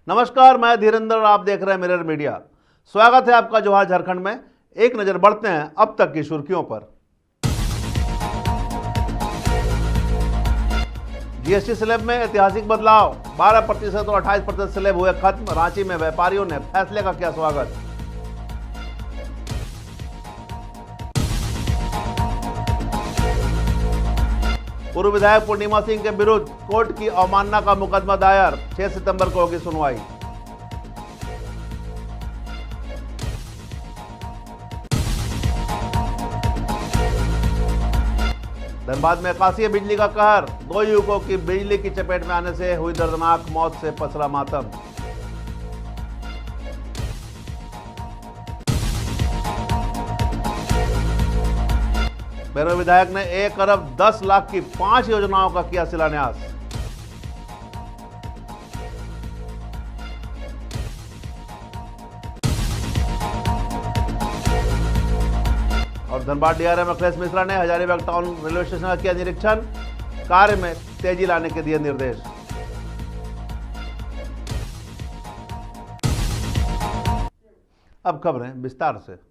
नमस्कार, मैं धीरेन्द्र और आप देख रहे हैं मिरर मीडिया। स्वागत है आपका जोहार झारखंड में। एक नजर बढ़ते हैं अब तक की सुर्खियों पर। जीएसटी स्लैब में ऐतिहासिक बदलाव, 12% और 28% स्लैब हुए खत्म। रांची में व्यापारियों ने फैसले का किया स्वागत। पूर्व विधायक पूर्णिमा सिंह के विरुद्ध कोर्ट की अवमानना का मुकदमा दायर, 6 सितंबर को होगी सुनवाई। धनबाद में आकाशीय बिजली का कहर, 2 युवकों की बिजली की चपेट में आने से हुई दर्दनाक मौत से पसरा मातम। बेरों विधायक ने 1 अरब 10 लाख की 5 योजनाओं का किया शिलान्यास। और धनबाद डीआरएम अखिलेश मिश्रा ने हजारीबाग टाउन रेलवे स्टेशन का किया निरीक्षण, कार्य में तेजी लाने के दिए निर्देश। अब खबरें विस्तार से।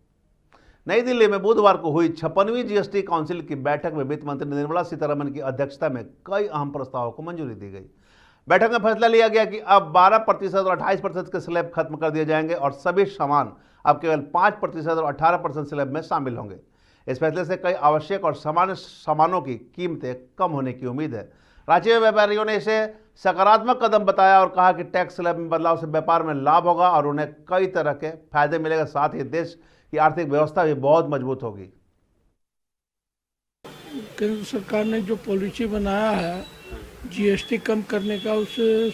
नई दिल्ली में बुधवार को हुई 56वीं जीएसटी काउंसिल की बैठक में वित्त मंत्री निर्मला सीतारमण की अध्यक्षता में कई अहम प्रस्तावों को मंजूरी दी गई। बैठक में फैसला लिया गया कि अब 12% और 28% के स्लैब खत्म कर दिए जाएंगे और सभी सामान अब केवल 5% और 18% स्लैब में शामिल होंगे। इस फैसले से कई आवश्यक और सामान्य सामानों की कीमतें कम होने की उम्मीद है। रांची में व्यापारियों ने इसे सकारात्मक कदम बताया और कहा कि टैक्स स्लैब में बदलाव से व्यापार में लाभ होगा और उन्हें कई तरह के फायदे मिलेगा, साथ ही देश की आर्थिक व्यवस्था भी बहुत मजबूत होगी। केंद्र सरकार ने जो पॉलिसी बनाया है जीएसटी कम करने का, उससे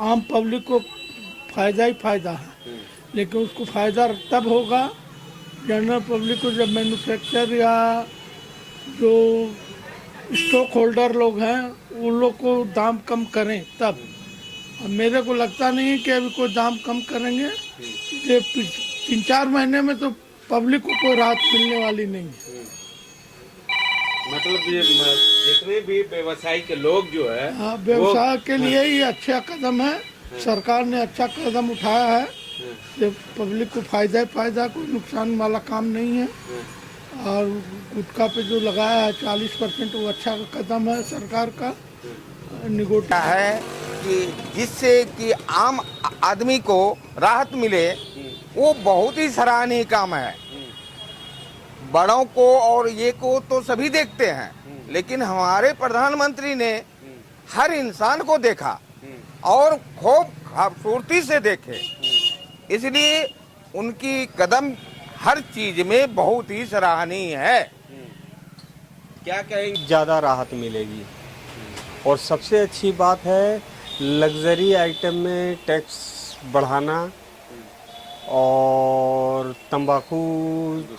आम पब्लिक को फायदा ही फायदा है, लेकिन उसको फायदा तब होगा जनरल पब्लिक को जब मैन्युफैक्चर या जो स्टॉक होल्डर लोग हैं उन लोग को दाम कम करें तब। अब मेरे को लगता नहीं कि अभी कोई दाम कम करेंगे। ये 3-4 महीने में तो पब्लिक को कोई राहत मिलने वाली नहीं है। मतलब ये जितने भी व्यवसायी के लोग जो है, हाँ, व्यवसाय के लिए ही अच्छा कदम है। सरकार ने अच्छा कदम उठाया है। ये पब्लिक को फायदा ही फायदा, कोई नुकसान वाला काम नहीं है। और गुटखा पे जो लगाया है 40%, वो अच्छा कदम है सरकार का। निगोटिया है कि जिससे कि आम आदमी को राहत मिले, वो बहुत ही सराहनीय काम है। बड़ों को और ये को तो सभी देखते हैं, लेकिन हमारे प्रधानमंत्री ने हर इंसान को देखा और खूब खूबसूरती से देखे, इसलिए उनकी कदम हर चीज में बहुत ही सराहनीय है। क्या कहेंगे? ज़्यादा राहत मिलेगी और सबसे अच्छी बात है लग्जरी आइटम में टैक्स बढ़ाना और तंबाकू,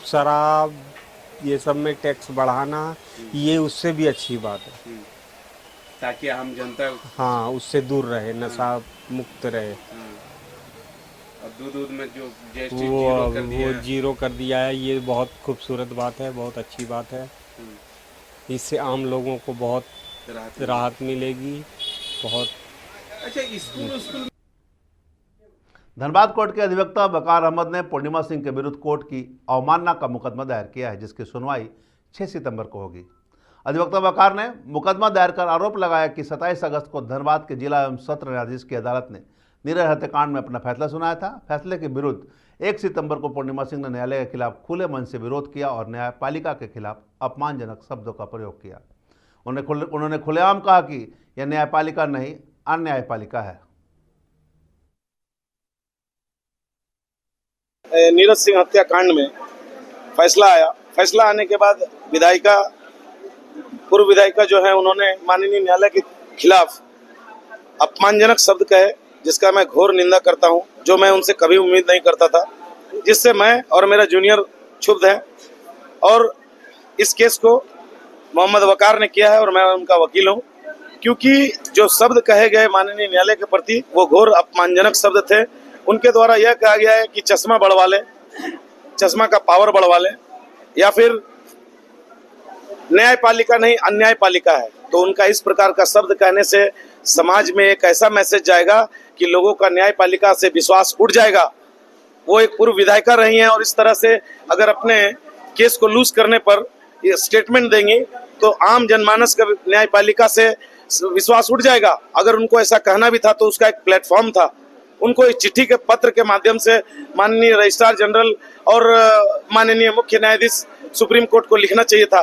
शराब, ये सब में टैक्स बढ़ाना, ये उससे भी अच्छी बात है, ताकि हम जनता हाँ उससे दूर रहे, नशा मुक्त रहे। और दूध में जो जीएसटी वो जीरो कर दिया है, ये बहुत खूबसूरत बात है, बहुत अच्छी बात है। इससे आम लोगों को बहुत राहत मिलेगी। बहुत अच्छा, स्कूल धनबाद कोर्ट के अधिवक्ता वकार अहमद ने पूर्णिमा सिंह के विरुद्ध कोर्ट की अवमानना का मुकदमा दायर किया है, जिसकी सुनवाई 6 सितंबर को होगी। अधिवक्ता वकार ने मुकदमा दायर कर आरोप लगाया कि 27 अगस्त को धनबाद के जिला एवं सत्र न्यायाधीश की अदालत ने नीरज हत्याकांड में अपना फैसला सुनाया था। फैसले के विरुद्ध 1 सितंबर को पूर्णिमा सिंह ने न्यायालय के खिलाफ खुले मन से विरोध किया और न्यायपालिका के खिलाफ अपमानजनक शब्दों का प्रयोग किया। उन्होंने खुलेआम कहा कि यह न्यायपालिका नहीं, अन्यायपालिका है। नीरज सिंह हत्याकांड में फैसला आया। फैसला आने के बाद पूर्व विधायिका जो है, उन्होंने माननीय न्यायालय के खिलाफ अपमानजनक शब्द कहे, जिसका मैं घोर निंदा करता हूं, जो मैं उनसे कभी उम्मीद नहीं करता था, जिससे मैं और मेरा जूनियर क्षुब्ध है। और इस केस को मोहम्मद वकार ने किया है और मैं उनका वकील हूं, क्योंकि जो शब्द कहे गए माननीय न्यायालय के प्रति वो घोर अपमानजनक शब्द थे। उनके द्वारा यह कहा गया है कि चश्मा बढ़वा ले, चश्मा का पावर बढ़वा ले, या फिर न्यायपालिका नहीं अन्यायपालिका है। तो उनका इस प्रकार का शब्द कहने से समाज में एक ऐसा मैसेज जाएगा कि लोगों का न्यायपालिका से विश्वास उठ जाएगा। वो एक पूर्व विधायिका रही हैं और इस तरह से अगर अपने केस को लूज करने पर ये स्टेटमेंट देंगी तो आम जनमानस का न्यायपालिका से विश्वास उठ जाएगा। अगर उनको ऐसा कहना भी था तो उसका एक प्लेटफॉर्म था। उनको इस चिट्ठी के पत्र के माध्यम से माननीय रजिस्ट्रार जनरल और माननीय मुख्य न्यायाधीश सुप्रीम कोर्ट को लिखना चाहिए था।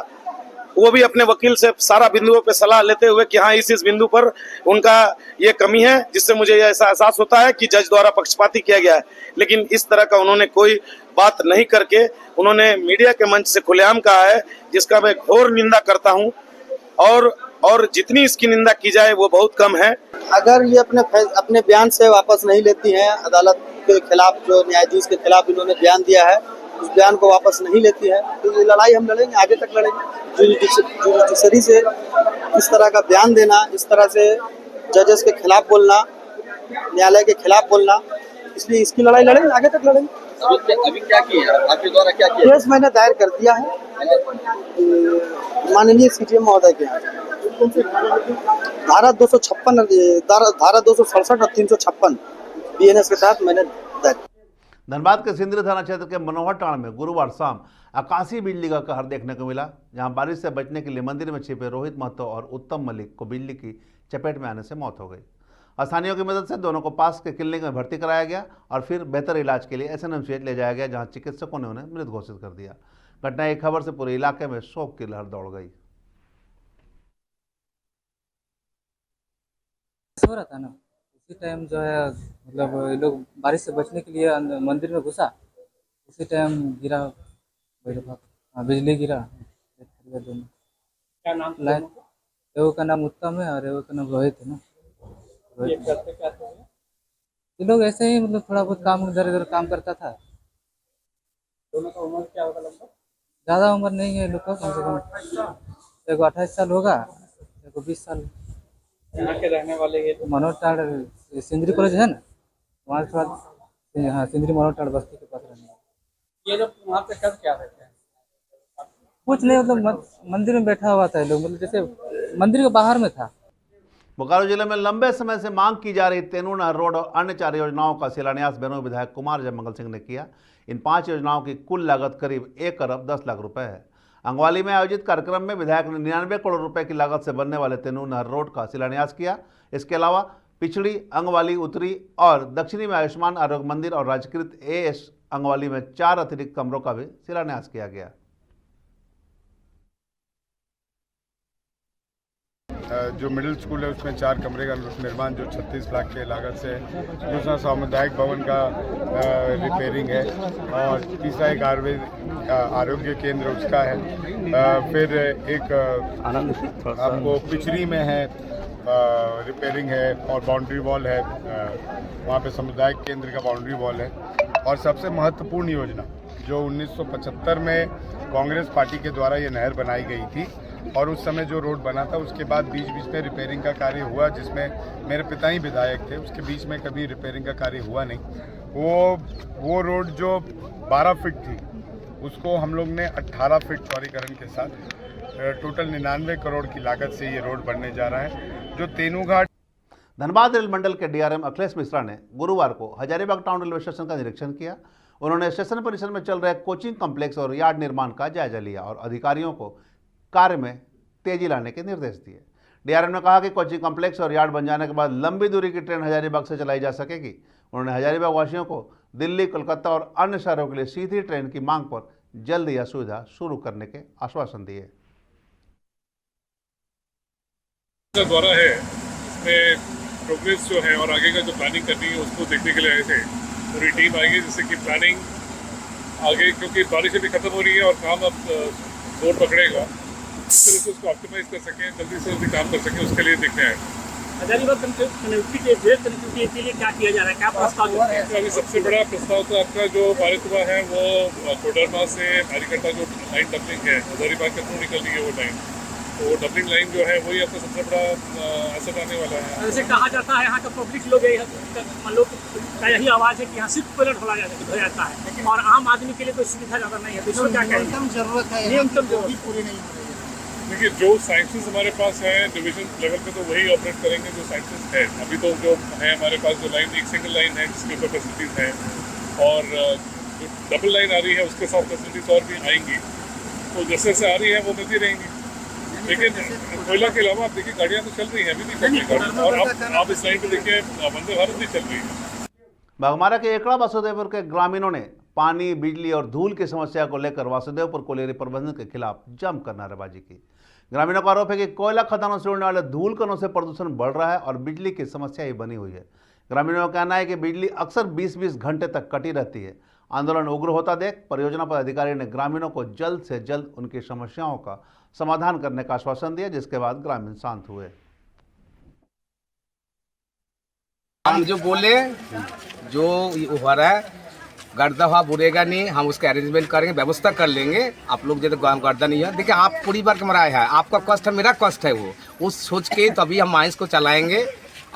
वो भी अपने वकील से सारा बिंदुओं पे सलाह लेते हुए कि हाँ इस बिंदु पर उनका ये कमी है, जिससे मुझे ये ऐसा एहसास होता है कि जज द्वारा पक्षपाती किया गया है। लेकिन इस तरह का उन्होंने कोई बात नहीं करके उन्होंने मीडिया के मंच से खुलेआम कहा है, जिसका मैं घोर निंदा करता हूँ और जितनी इसकी निंदा की जाए वो बहुत कम है। अगर ये अपने बयान से वापस नहीं लेती हैं, अदालत के खिलाफ जो न्यायाधीश के खिलाफ इन्होंने बयान दिया है उस बयान को वापस नहीं लेती है तो ये लड़ाई हम लड़ेंगे, आगे तक लड़ेंगे। जुडिशरी से इस तरह का बयान देना, इस तरह से जजेस के खिलाफ बोलना, न्यायालय के खिलाफ बोलना, इसलिए इसकी लड़ाई लड़ेंगे, आगे तक लड़ेंगे। अभी क्या किया आपके द्वारा, क्या किया? केस मैंने दायर कर दिया है माननीय सीजीएम महोदय के यहाँ। धारा 267 और 356 बीएनएस के साथ मैंने दायर। धनबाद के सिंदरी थाना क्षेत्र के मनोहर टाण में गुरुवार शाम आकाशीय बिजली का कहर देखने को मिला, जहां बारिश से बचने के लिए मंदिर में छिपे रोहित महतो और उत्तम मलिक को बिजली की चपेट में आने से मौत हो गई। स्थानीयों की मदद से दोनों को पास के क्लिनिक में भर्ती कराया गया और फिर बेहतर इलाज के लिए एसएनएमसीएच ले जाया गया, जहां चिकित्सकों ने उन्हें मृत घोषित कर दिया। घटना की खबर से पूरे इलाके में शोक की लहर दौड़ गई। हो रहा था ना, उसी टाइम जो है मतलब ये लोग बारिश से बचने के लिए मंदिर में घुसा, उसी टाइम गिरा बिजली गिरा। क्या नाम? एगो का नाम उत्तम है और एगो का नाम रोहित है ना। ये लोग ऐसे ही मतलब थोड़ा बहुत काम इधर उधर काम करता था। दोनों का उम्र क्या होगा लगभग? ज़्यादा उम्र नहीं है लोग का, कम से कम एगो 28 साल होगा, एगो 20 साल। यहाँ के रहने वाले ये मनोहर टाड़ सिंदरी कॉलेज है ना, वहाँ से थोड़ा हाँ सिंदरी मनोहर टाड़ बस्ती के पास रहने वाले। ये लोग वहाँ पे कर क्या रहते हैं? कुछ नहीं, मतलब मंदिर में बैठा हुआ था लोग, मतलब जैसे मंदिर के बाहर में था। बोकारो जिले में लंबे समय से मांग की जा रही तेनू नहर रोड और अन्य 4 योजनाओं का शिलान्यास बेनों विधायक कुमार जयमंगल सिंह ने किया। इन 5 योजनाओं की कुल लागत करीब 1 अरब 10 लाख रुपए है। अंगवाली में आयोजित कार्यक्रम में विधायक ने 99 करोड़ रुपए की लागत से बनने वाले तेनू नहर रोड का शिलान्यास किया। इसके अलावा पिछड़ी, अंगवाली, उत्तरी और दक्षिणी में आयुष्मान आरोग्य मंदिर और राजकृत एएस अंगवाली में 4 अतिरिक्त कमरों का भी शिलान्यास किया गया। जो मिडिल स्कूल है उसमें 4 कमरे का निर्माण जो 36 लाख के लागत से, दूसरा सामुदायिक भवन का रिपेयरिंग है और तीसरा एक आरोग्य केंद्र उसका है। फिर एक आपको पिछड़ी में है रिपेयरिंग है और बाउंड्री वॉल है, वहाँ पे सामुदायिक केंद्र का बाउंड्री वॉल है। और सबसे महत्वपूर्ण योजना जो 1975 में कांग्रेस पार्टी के द्वारा ये नहर बनाई गई थी और उस समय जो रोड बना था उसके बाद बीच बीच में रिपेयरिंग का कार्य हुआ, जिसमें मेरे पिता ही विधायक थे, उसके बीच में कभी रिपेयरिंग का कार्य हुआ नहीं। वो रोड जो 12 फीट थी उसको हम लोग ने 18 फीट चौड़ीकरण के साथ टोटल 99 करोड़ की लागत से ये रोड बनने जा रहा है। जो तेनूघाट धनबाद रेल मंडल के डीआरएम अखिलेश मिश्रा ने गुरुवार को हजारीबाग टाउन रेलवे स्टेशन का निरीक्षण किया। उन्होंने स्टेशन परिसर में चल रहे कोचिंग कॉम्प्लेक्स और यार्ड निर्माण का जायजा लिया और अधिकारियों को कार्य में तेजी लाने के निर्देश दिए। डीआरएम ने कहा कि कोचिंग कॉम्प्लेक्स और यार्ड बन जाने के बाद लंबी दूरी की ट्रेन हजारीबाग से चलाई जा सकेगी। उन्होंने हजारीबाग वासियों को दिल्ली, कोलकाता और अन्य शहरों के लिए सीधी ट्रेन की मांग पर जल्द यह सुविधा शुरू करने के आश्वासन दिए। द्वारा है इसमें प्रोग्रेस जो है और आगे का जो प्लानिंग करनी है उसको देखने के लिए आए थे। पूरी टीम आएगी जिससे कि प्लानिंग आगे, क्योंकि बारिशें भी खत्म हो रही है और काम अब जोर पकड़ेगा, इस तरह से उसको ऑप्टिमाइज कर सकें, जल्दी से जल्दी काम कर सकें, उसके लिए देखने आए। हजारीबाग कनेक्टिविटी के लिए क्या किया जा रहा है, क्या प्रस्ताव? अभी सबसे बड़ा प्रस्ताव तो आपका जो पारित हुआ है वो कोडरमा से हरिकटा जो लाइन डबलिंग है, हजारीबाग के थ्रू निकल रही है वो लाइन, तो वो डबलिंग लाइन जो है वही आपका सबसे बड़ा असर आने वाला है। जैसे कहा जाता है यहाँ का पब्लिक लोग का यही आवाज़ है कि यहाँ सिर्फ टॉयलेट हो जाता है और आम आदमी के लिए कोई सुविधा ज़्यादा नहीं है। तो इसमें क्या कहें? न्यूनतम जरूरत है, न्यूनतम जरूरत पूरी नहीं हो रही है। देखिए जो साइंसेस हमारे पास है डिवीजन लेवल पे तो वही ऑपरेट करेंगे जो साइंसेस है। अभी तो जो है हमारे पास जो लाइन एक सिंगल लाइन है जिसके ऊपर फैसिलिटीज़ हैं और जो डबल लाइन आ रही है उसके साथ फैसिलिटीज़ और भी आएंगी, तो जैसे जैसे आ रही है वो मिलती रहेंगी। लेकिन कोयला के अलावा आप देखिए गाड़ियाँ तो चल रही हैं, अभी भी चल रही है और आप इस लाइन पर देखिए वंदे भारत भी चल रही है। बाघमारा के एकड़ा वासुदेवपुर के ग्रामीणों ने पानी, बिजली और धूल की समस्या को लेकर वासुदेवपुर कोयले प्रबंधन के खिलाफ जमकर नारेबाजी की। ग्रामीणों का आरोप है कि कोयला खदानों से उड़ने वाले धूल कणों से प्रदूषण बढ़ रहा है और बिजली की समस्या ही बनी हुई है। ग्रामीणों का कहना है कि बिजली अक्सर 20-20 घंटे तक कटी रहती है। आंदोलन उग्र होता देख परियोजना पदाधिकारी ने ग्रामीणों को जल्द से जल्द उनकी समस्याओं का समाधान करने का आश्वासन दिया, जिसके बाद ग्रामीण शांत हुए। हम जो बोले जो हो रहा है गर्दा हुआ बुरेगा नहीं, हम उसका अरेंजमेंट करेंगे, व्यवस्था कर लेंगे। आप लोग जो गर्दा नहीं है, देखिए आप पूरी बार कमराए है, आपका कष्ट है, मेरा कष्ट है, वो उस सोच के तभी हम माइंस को चलाएंगे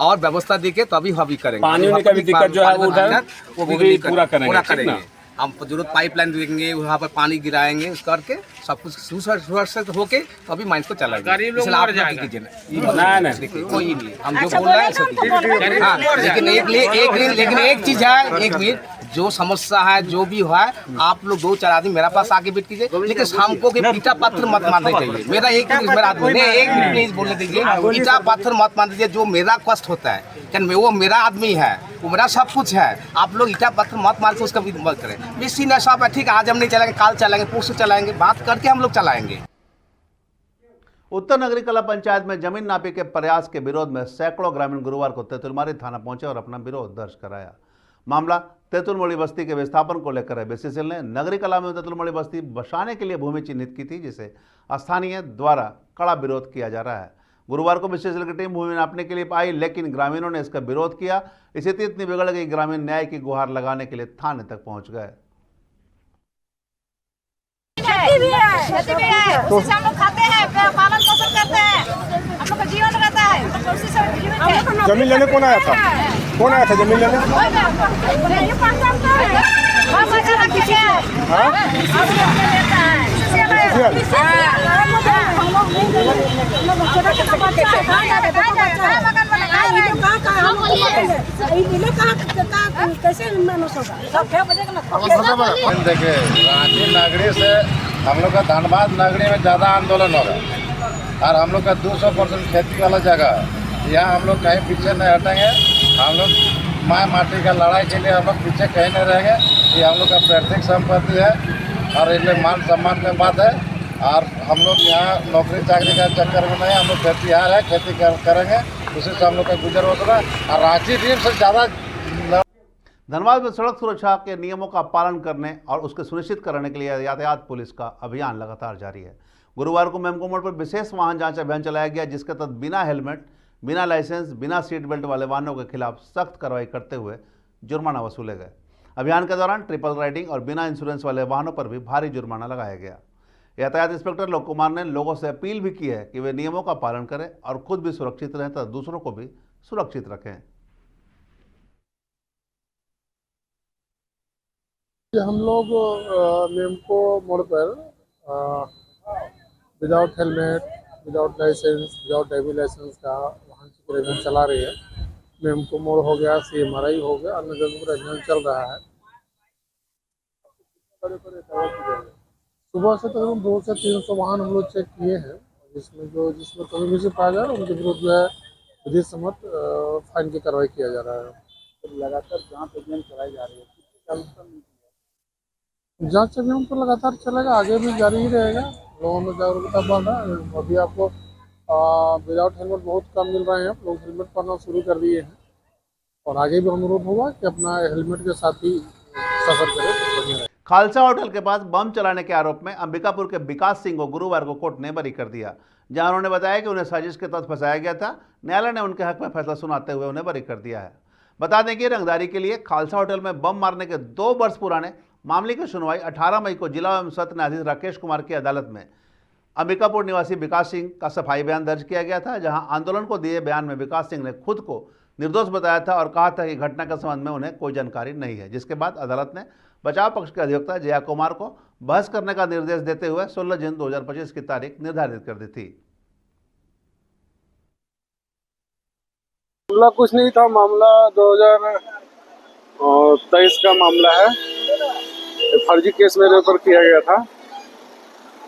और व्यवस्था देके तभी हम करेंगे। पानी का भी दिक्कत जो है वो भी पूरा करेंगे। हम जरूरत पाइपलाइन देंगे, वहाँ पर पानी गिराएंगे, उस करके सब कुछ सुरक्षित होके तभी माइंस को चलाएंगे। कोई नहीं, हम जो बोल रहे हैं हाँ, लेकिन एक चीज है, एक मिनट, जो समस्या है जो भी है आप लोग 2-4 आदमी मेरे पास आगे बैठ कीजिए, लेकिन हमको कि ईटा पत्थर मत मारने चाहिए। मेरा एक मिनट बोलने दीजिए, ईटा पत्थर मत मान दीजिए। जो मेरा कष्ट होता है क्या वो मेरा आदमी है, वो मेरा सब कुछ है। आप लोग ईटा पत्थर मत मार के उसका भी मत करें। बेसी न सब है, ठीक है, आज हम नहीं चलाएंगे, काल चलाएंगे, परसों चलाएंगे, बात करके हम लोग चलाएंगे। उत्तर नगरी कला पंचायत में जमीन नापी के प्रयास के विरोध में सैकड़ों ग्रामीण गुरुवार को तेतुलमारी थाना पहुंचे और अपना विरोध दर्ज कराया। मामला तेतुलमोड़ी बस्ती के विस्थापन को लेकर है। बीसीसीएल ने नगरी कला में तेतुलमोड़ी बस्ती बसाने के लिए भूमि चिन्हित की थी, जिसे स्थानीय द्वारा कड़ा विरोध किया जा रहा है। गुरुवार को बीसीसीएल की टीम भूमि नापने के लिए आई, लेकिन ग्रामीणों ने इसका विरोध किया। स्थिति इतनी बिगड़ गई, ग्रामीण न्याय की गुहार लगाने के लिए थाने तक पहुंच गए। खेती भी है, उसी से हम लोग खाते हैं, पालन पोषण करते हैं, हम लोग का जीवन रहता है, तो उसी से जीवित है। जमीन लेने कौन आया था? कौन आया था जमीन लेने? देखिए रांची नगरी से हम लोग का धनबाद नगरी में ज़्यादा आंदोलन हो रहा है और हम लोग का 200% खेती वाला जगह है। यहाँ हम लोग कहीं पीछे नहीं हटेंगे। हम लोग माँ माटी का लड़ाई के लिए हम लोग पीछे कहीं नहीं रहेंगे। ये हम लोग का पैतृक संपत्ति है और इसलिए मान सम्मान की बात है। और हम लोग यहाँ नौकरी चाकरी का चक्कर में नहीं, हम लोग खेतीहार है, खेती करेंगे, उसी से हम लोग का गुजर होता है। और रांची टीम से ज़्यादा धनबाद में सड़क सुरक्षा के नियमों का पालन करने और उसके सुनिश्चित करने के लिए यातायात पुलिस का अभियान लगातार जारी है। गुरुवार को मेमको मोड़ पर विशेष वाहन जांच अभियान चलाया गया, जिसके तहत बिना हेलमेट, बिना लाइसेंस, बिना सीट बेल्ट वाले वाहनों के खिलाफ सख्त कार्रवाई करते हुए जुर्माना वसूले गए। अभियान के दौरान ट्रिपल राइडिंग और बिना इंश्योरेंस वाले वाहनों पर भी भारी जुर्माना लगाया गया। यातायात इंस्पेक्टर लोक कुमार ने लोगों से अपील भी की है कि वे नियमों का पालन करें और खुद भी सुरक्षित रहें तथा दूसरों को भी सुरक्षित रखें। हम लोग मेमको मोड़ पर without helmet, without licence, without driving licence का वाहन चक्र अभियान चला रही है। मेमको मोड़ हो गया, CMRI हो गया, अन्य जगहों पर अभियान चल रहा है। सुबह से तकरीबन 200 से 300 वाहन हम लोग चेक किए हैं, जिसमें कभी भी से पाया जा रहा है उनके विरुद्ध जो है विधिक सम्मत फाइन की कार्रवाई किया जा रहा है। तो लगातार जांच अभियान चलाई जा रही है, जांच अभियान तो लगातार चलेगा, आगे भी जारी ही रहेगा। लोगों में जागरूकता बढ़ रहा है। अभी आपको विदाउट हेलमेट बहुत कम मिल रहे हैं, लोग हेलमेट पहनना शुरू कर दिए हैं और आगे भी अनुरोध होगा कि अपना हेलमेट के साथ ही सफर करें। खालसा होटल के पास बम चलाने के आरोप में अंबिकापुर के विकास सिंह को गुरुवार को कोर्ट ने बरी कर दिया, जहां उन्होंने बताया कि उन्हें साजिश के तहत फंसाया गया था। न्यायालय ने उनके हक में फैसला सुनाते हुए उन्हें बरी कर दिया है। बता दें कि रंगदारी के लिए खालसा होटल में बम मारने के 2 वर्ष पुराने मामले की सुनवाई 18 मई को जिला एवं सत्र न्यायाधीश राकेश कुमार की अदालत में अंबिकापुर निवासी विकास सिंह का सफाई बयान दर्ज किया गया था, जहां आंदोलन को दिए बयान में विकास सिंह ने खुद को निर्दोष बताया था और कहा था कि घटना के संबंध में उन्हें कोई जानकारी नहीं है, जिसके बाद अदालत ने बचाव पक्ष के अधिवक्ता जया कुमार को बहस करने का निर्देश देते हुए 16 जून 2025 की तारीख निर्धारित कर दी थी। मामला कुछ नहीं था, मामला 2023 का मामला है। फर्जी केस मेरे ऊपर किया गया था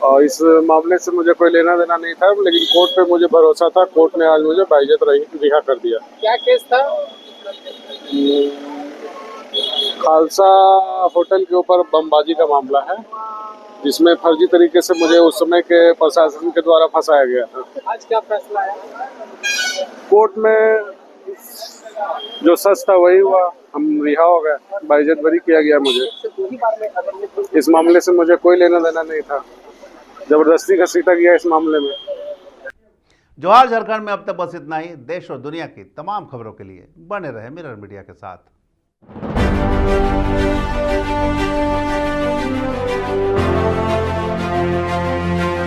और इस मामले से मुझे कोई लेना देना नहीं था, लेकिन कोर्ट पे मुझे भरोसा था। कोर्ट ने आज मुझे बाइज्जत रिहा कर दिया। क्या केस था? खालसा होटल के ऊपर बमबाजी का मामला है, जिसमें फर्जी तरीके से मुझे उस समय के प्रशासन के द्वारा फंसाया गया था। आज क्या फैसला है? कोर्ट में जो सच था वही हुआ, हम रिहा हो गए, बाइज्जत बरी किया गया मुझे। इस मामले से मुझे कोई लेना देना नहीं था, जबरदस्ती घसीटा गया इस मामले में। जोहार झारखंड में अब तक बस इतना ही। देश और दुनिया की तमाम खबरों के लिए बने रहे मिरर मीडिया के साथ।